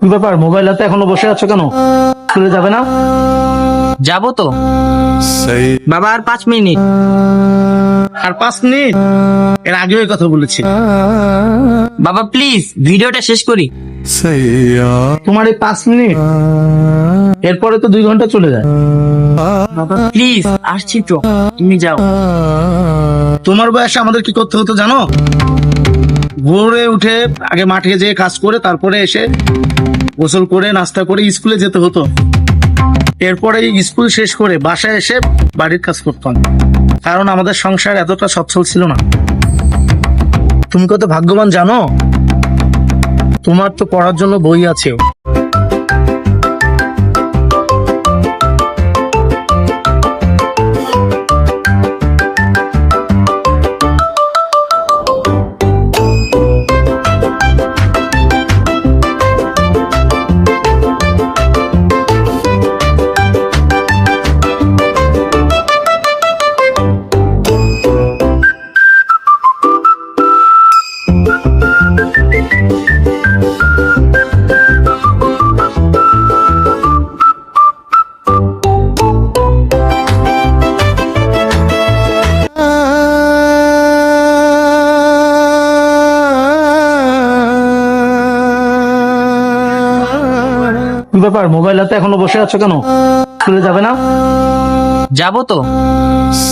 কি ব্যাপার, মোবাইল হাতে এখনো বসে আছো কেন? চলে যাবে না? যাবো তো বাবা, আর 5 মিনিট। আর 5 মিনিট? এর আগেও এই কথা বলেছি। বাবা প্লিজ ভিডিওটা শেষ করি। তোমার এই 5 মিনিট, এরপরে তো 2 ঘন্টা চলে যায়। বাবা প্লিজ, আসছি তো, তুমি যাও। তোমার বয়সে আমাদের কি করতে হতো জানো? ভোরে উঠে আগে মাঠে যেয়ে কাজ করে তারপরে এসে গোসল করে নাস্তা করে স্কুলে যেতে হতো। এরপরে স্কুল শেষ করে বাসায় এসে বাড়ির কাজ করতাম, কারণ আমাদের সংসার এতটা সচ্ছল ছিল না। তুমি কত ভাগ্যবান জানো? তোমার তো পড়ার জন্য বই আছে। কি ব্যাপার, মোবাইল হাতে এখনো বসে আছো কেন? চলে যাবে না? যাবো তো।